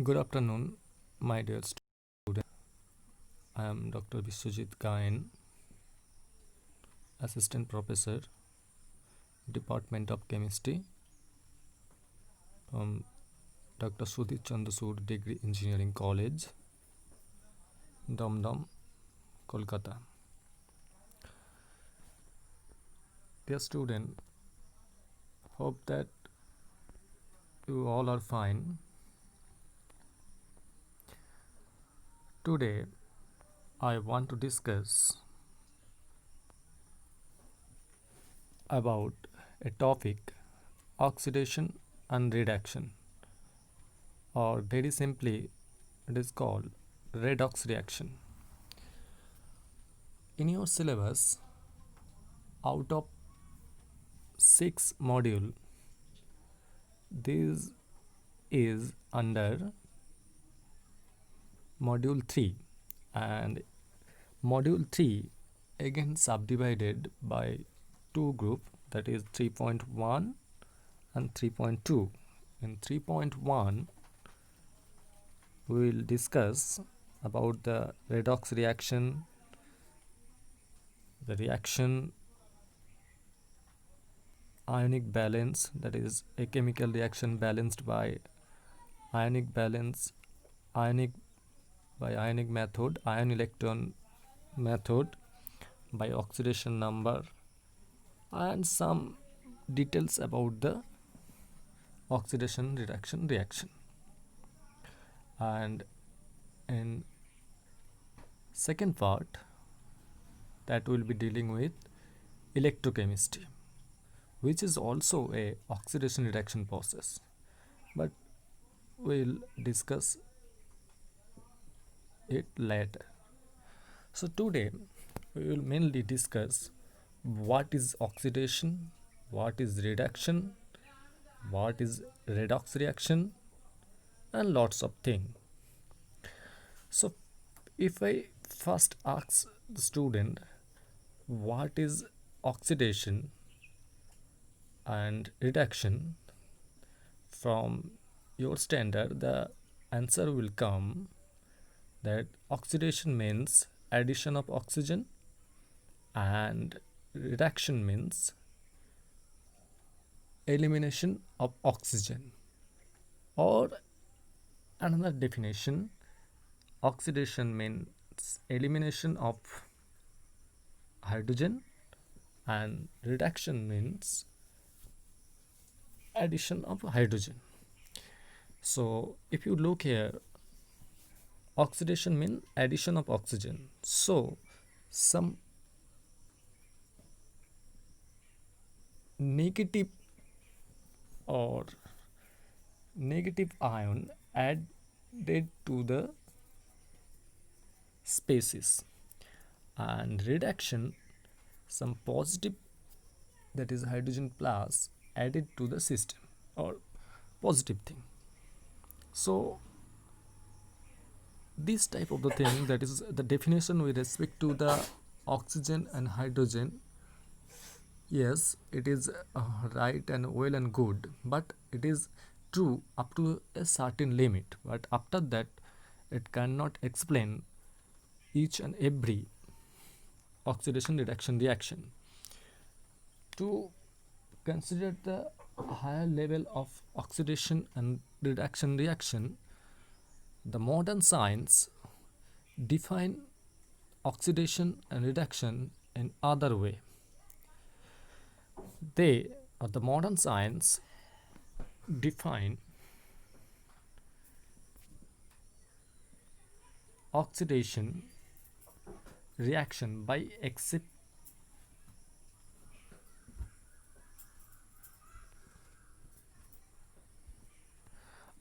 Good afternoon, my dear student. I am Dr. Biswajit Gain, Assistant Professor, Department of Chemistry from Dr. Sudhir Chandrasood Degree Engineering College, Dum, Kolkata. Dear student, hope that you all are fine. Today, I want to discuss about a topic, oxidation and reduction, or very simply it is called redox reaction. In your syllabus, out of 6 module, this is under module 3, and module 3 again subdivided by two group, that is 3.1 and 3.2. In 3.1 we will discuss about the redox reaction, the reaction ionic balance, that is a chemical reaction balanced by ionic balance, ionic by ionic method, ion electron method, by oxidation number, and some details about the oxidation reduction reaction. And in second part, that will be dealing with electrochemistry, which is also a oxidation reduction process, but we'll discuss it later. So today we will mainly discuss what is oxidation, what is reduction, what is redox reaction, and lots of things. So if I first ask the student what is oxidation and reduction, from your standard the answer will come that oxidation means addition of oxygen and reduction means elimination of oxygen. Or another definition, oxidation means elimination of hydrogen and reduction means addition of hydrogen. So if you look here, oxidation means addition of oxygen. So some negative or negative ion added to the species, and reduction some positive, that is hydrogen plus, added to the system or positive thing. So this type of the thing, that is the definition with respect to the oxygen and hydrogen, yes, it is right and well and good, but it is true up to a certain limit, but after that it cannot explain each and every oxidation reduction reaction. To consider the higher level of oxidation and reduction reaction, the modern science define oxidation and reduction in other way. They, or the modern science, define oxidation reaction by accept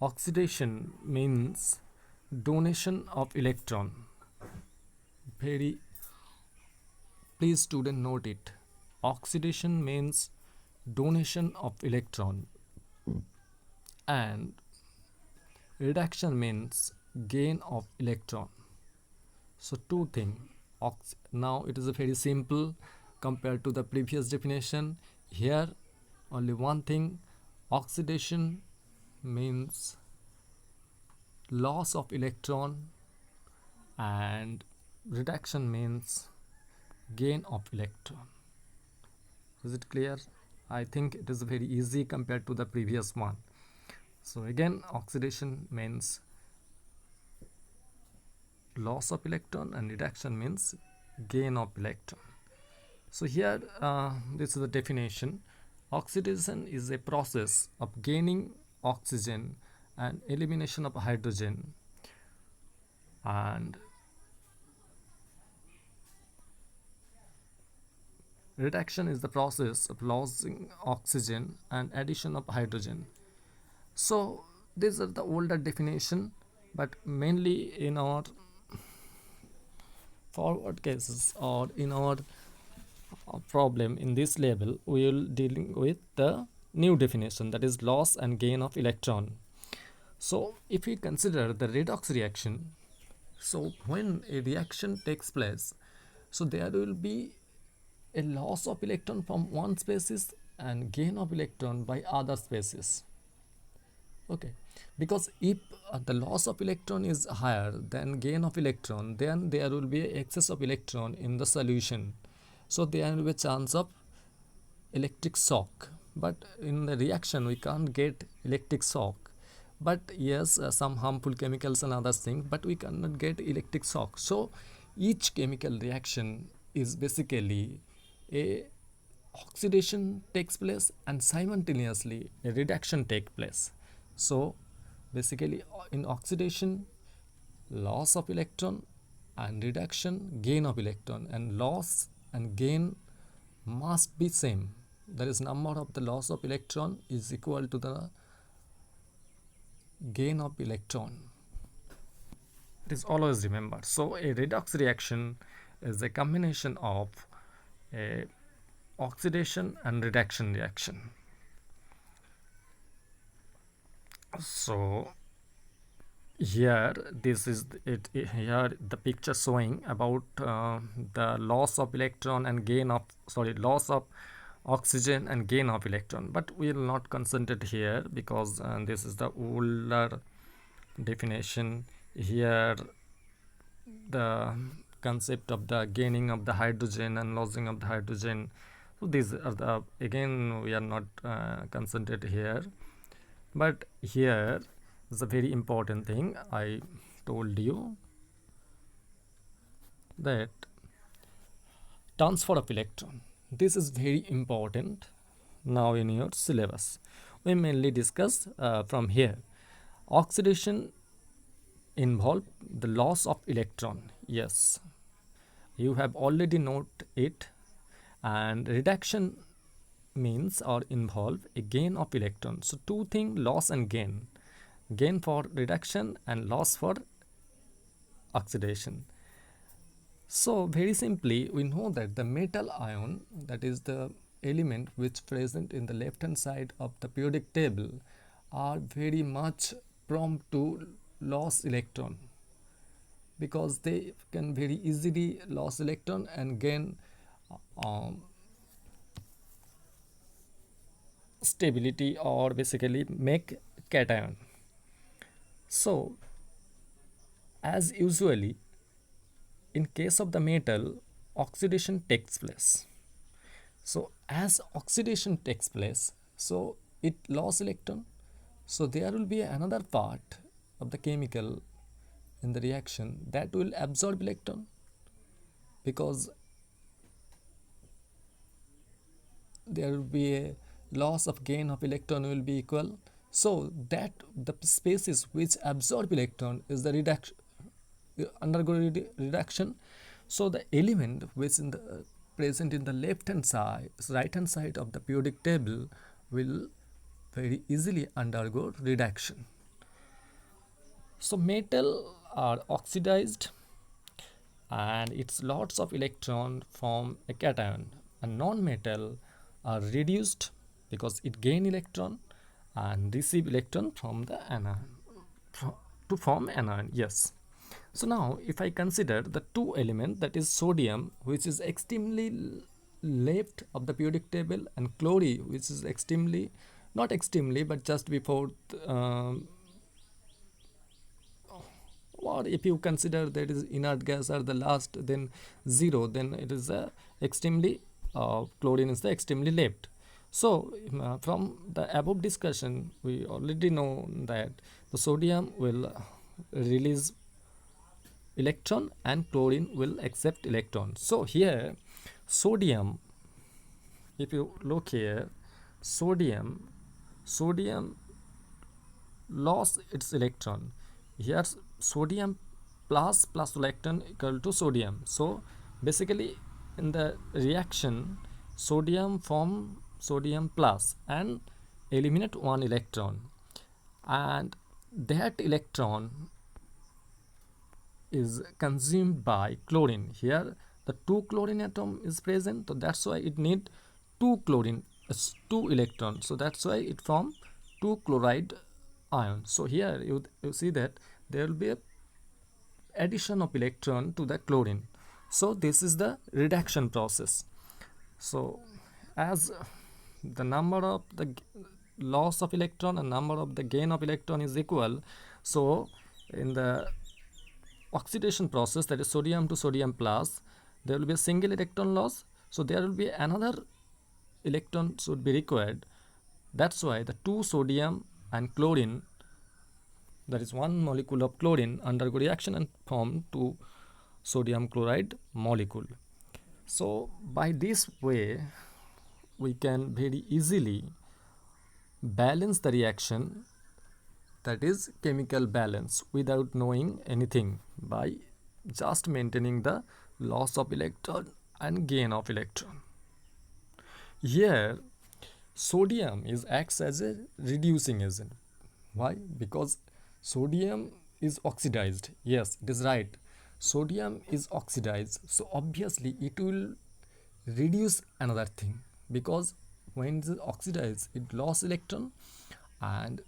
oxidation means donation of electron. Very, please student note it. Oxidation means donation of electron, and reduction means gain of electron. So two things. Now it is a very simple compared to the previous definition. Here only one thing, oxidation means loss of electron, and reduction means gain of electron. Is it clear? I think it is very easy compared to the previous one. So again, oxidation means loss of electron and reduction means gain of electron. So here this is the definition. Oxidation is a process of gaining oxygen and elimination of hydrogen, and reduction is the process of losing oxygen and addition of hydrogen. So these are the older definition, but mainly in our forward cases or in our problem in this level, we will dealing with the new definition, that is loss and gain of electron. So if we consider the redox reaction, so when a reaction takes place, so there will be a loss of electron from one species and gain of electron by other species. Okay, because if the loss of electron is higher than gain of electron, then there will be excess of electron in the solution, so there will be a chance of electric shock. But in the reaction we can't get electric shock, but yes, some harmful chemicals and other things, but we cannot get electric shock. So each chemical reaction is basically a oxidation takes place and simultaneously a reduction takes place. So basically in oxidation, loss of electron, and reduction, gain of electron, and loss and gain must be same. That is, number of the loss of electron is equal to the gain of electron. It is always remembered. So a redox reaction is a combination of a oxidation and reduction reaction. So here this is it, here the picture showing about the loss of electron and gain of loss of oxygen and gain of electron, but we will not concentrate here because this is the older definition. Here the concept of the gaining of the hydrogen and losing of the hydrogen, so these are the, again we are not concentrate here, but here is a very important thing. I told you that transfer of electron, this is very important now in your syllabus. We mainly discuss from here. Oxidation involve the loss of electron, yes, you have already noted it, and reduction means or involve a gain of electron. So two things, loss and gain, gain for reduction and loss for oxidation. So very simply we know that the metal ion, that is the element which present in the left hand side of the periodic table, are very much prone to lose electron, because they can very easily lose electron and gain stability or basically make cation. So as usually in case of the metal, oxidation takes place. So as oxidation takes place, so it lost electron, so there will be another part of the chemical in the reaction that will absorb electron, because there will be a loss of gain of electron will be equal. So that the species which absorb electron is the reduction, undergo reduction. So the element which in the present in the left hand side, right hand side of the periodic table will very easily undergo reduction. So metal are oxidized and it's lots of electron from a cation, and non-metal are reduced because it gain electron and receive electron from the anion to form anion. Yes. So now if I consider the two element, that is sodium, which is extremely left of the periodic table, and chlorine, which is extremely, not extremely but just before or if you consider that is inert gas are the last, then 0, then it is extremely chlorine is the extremely left. So from the above discussion we already know that the sodium will release electron and chlorine will accept electron. So here sodium, if you look here, sodium lost its electron. Here sodium plus electron equal to sodium. So basically in the reaction sodium form sodium plus and eliminate one electron, and that electron is consumed by chlorine. Here the 2 chlorine atom is present, so that's why it need 2 chlorine, 2 electrons, so that's why it form 2 chloride ion. So here you see that there will be a addition of electron to the chlorine. So this is the reduction process. So as the number of the loss of electron and number of the gain of electron is equal, so in the oxidation process, that is sodium to sodium plus, there will be a single electron loss, so there will be another electron should be required. That's why the 2 sodium and chlorine, that is 1 molecule of chlorine, undergo reaction and form 2 sodium chloride molecule. So by this way we can very easily balance the reaction, that is chemical balance, without knowing anything, by just maintaining the loss of electron and gain of electron. Here sodium acts as a reducing agent. Why? Because sodium is oxidized. Yes, it is right, sodium is oxidized, so obviously it will reduce another thing, because when it is oxidized it lost electron and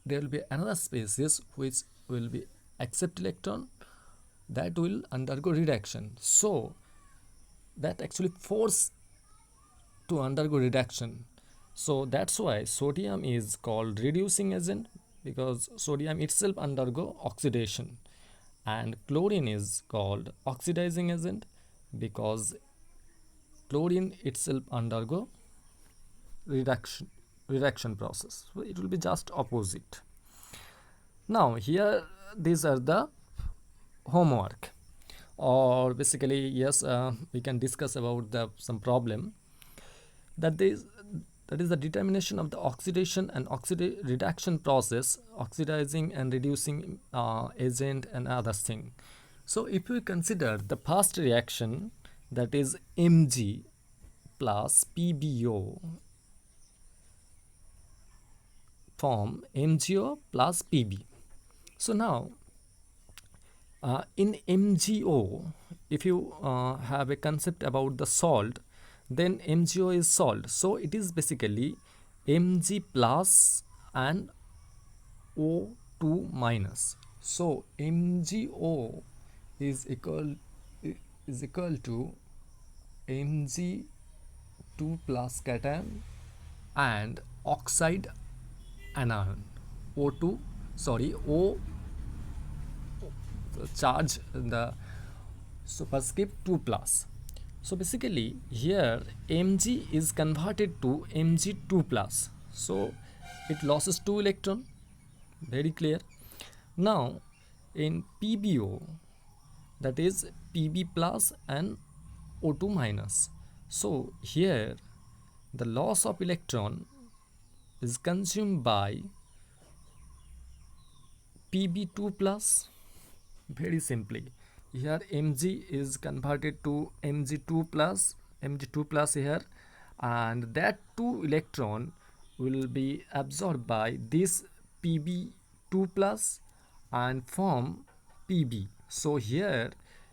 there will be another species which will be accept electron, that will undergo reduction. So that actually force to undergo reduction. So that's why sodium is called reducing agent, because sodium itself undergo oxidation, and chlorine is called oxidizing agent because chlorine itself undergo reduction process. So it will be just opposite. Now here these are the homework, or basically yes, we can discuss about the some problem that is the determination of the oxidation and reduction process, oxidizing and reducing agent and other thing. So if we consider the first reaction, that is Mg plus PbO form MgO plus Pb. So now in MgO, if you have a concept about the salt, then MgO is salt, so it is basically Mg plus and O2 minus. So MgO is equal to Mg2 plus cation and oxide anion O2, sorry, O charge the superscript 2 plus. So basically here Mg is converted to Mg2 plus, so it loses 2 electron, very clear. Now in PbO, that is Pb plus and O2 minus, so here the loss of electron is consumed by Pb2 plus. Very simply, here Mg is converted to Mg2 plus here, and that 2 electron will be absorbed by this Pb2 plus and form Pb. So here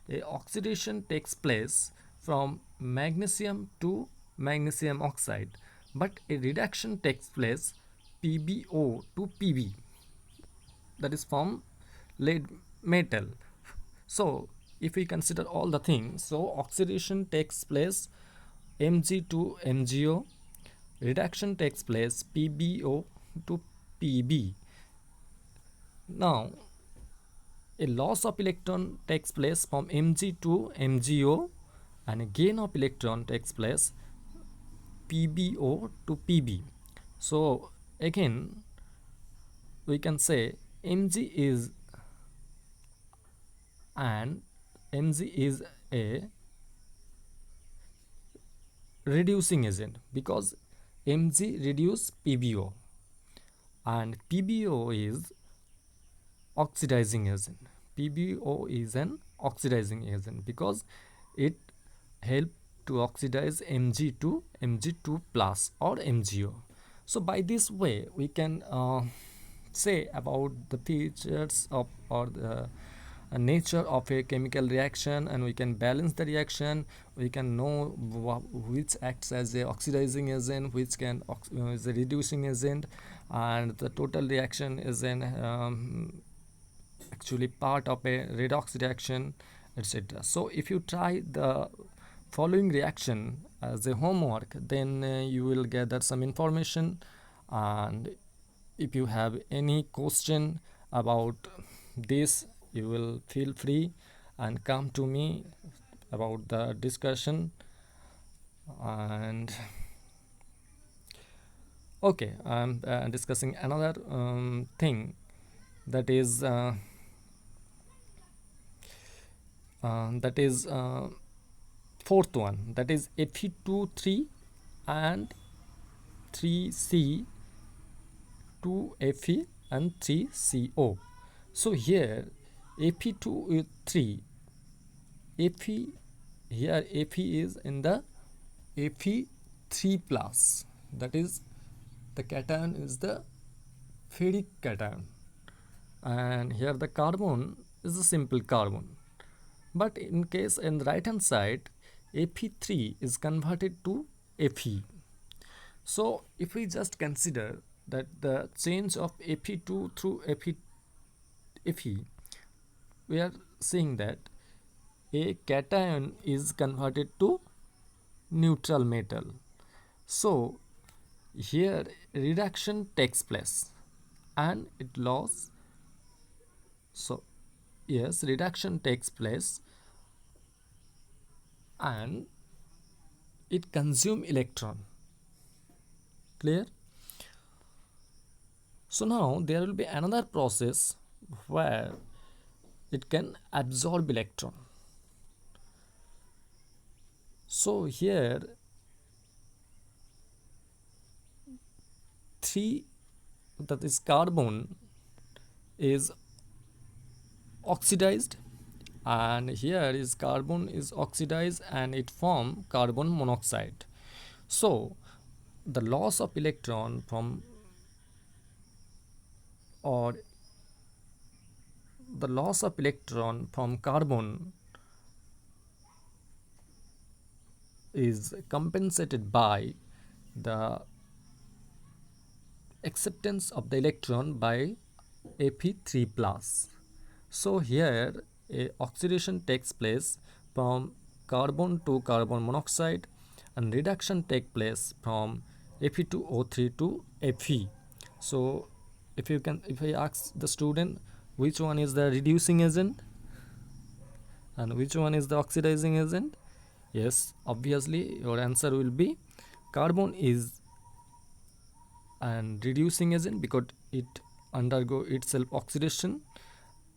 a oxidation takes place from magnesium to magnesium oxide, but a reduction takes place PbO to Pb, that is from lead metal. So if we consider all the things, so oxidation takes place Mg to MgO, reduction takes place PbO to Pb. Now a loss of electron takes place from Mg to MgO, and a gain of electron takes place PbO to Pb. So again we can say Mg is and Mg is a reducing agent because Mg reduce PbO, and PbO is oxidizing agent. PbO is an oxidizing agent because it help to oxidize Mg to Mg2 plus or MgO. So by this way we can say about the features of or the nature of a chemical reaction, and we can balance the reaction. We can know which acts as a oxidizing agent, which can is a reducing agent, and the total reaction is an actually part of a redox reaction, etc. So if you try the following reaction as a homework, then you will gather some information, and if you have any question about this, you will feel free and come to me about the discussion. And okay, I'm discussing another thing, that is fourth one, that is Fe2 3 and 3C 2Fe and 3CO. So here Fe2 3 Fe, here Fe is in the Fe3 plus, that is the cation is the ferric cation, and here the carbon is a simple carbon. But in case in the right hand side, Fe3 is converted to Fe. So if we just consider that the change of Fe2 through Fe, we are seeing that a cation is converted to neutral metal. So here reduction takes place and it loss. So yes, reduction takes place and it consume electron. Clear? So now there will be another process where it can absorb electron. So here 3, that is carbon, is oxidized, and here is carbon is oxidized and it form carbon monoxide. So the loss of electron from or the loss of electron from carbon is compensated by the acceptance of the electron by Fe3 plus. So here a oxidation takes place from carbon to carbon monoxide, and reduction takes place from Fe2O3 to Fe. So if I ask the student which one is the reducing agent and which one is the oxidizing agent, yes, obviously your answer will be carbon is an reducing agent because it undergo itself oxidation,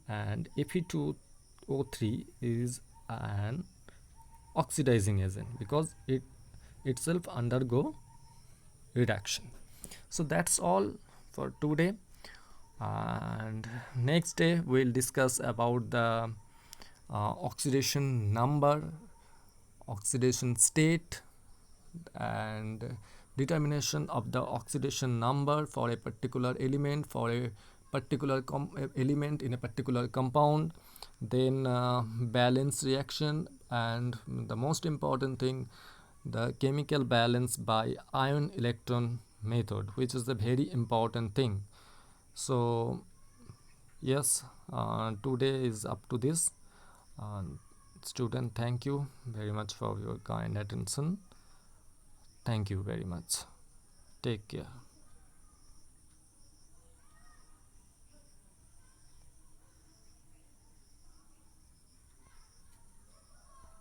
and Fe2O3 is an oxidizing agent because it itself undergo reduction. So that's all for today, and next day we'll discuss about the oxidation number, oxidation state, and determination of the oxidation number for a particular element, for a particular element in a particular compound, then balance reaction, and the most important thing, the chemical balance by ion electron method, which is a very important thing. So yes, today is up to this. Student, thank you very much for your kind attention. Thank you very much. Take care.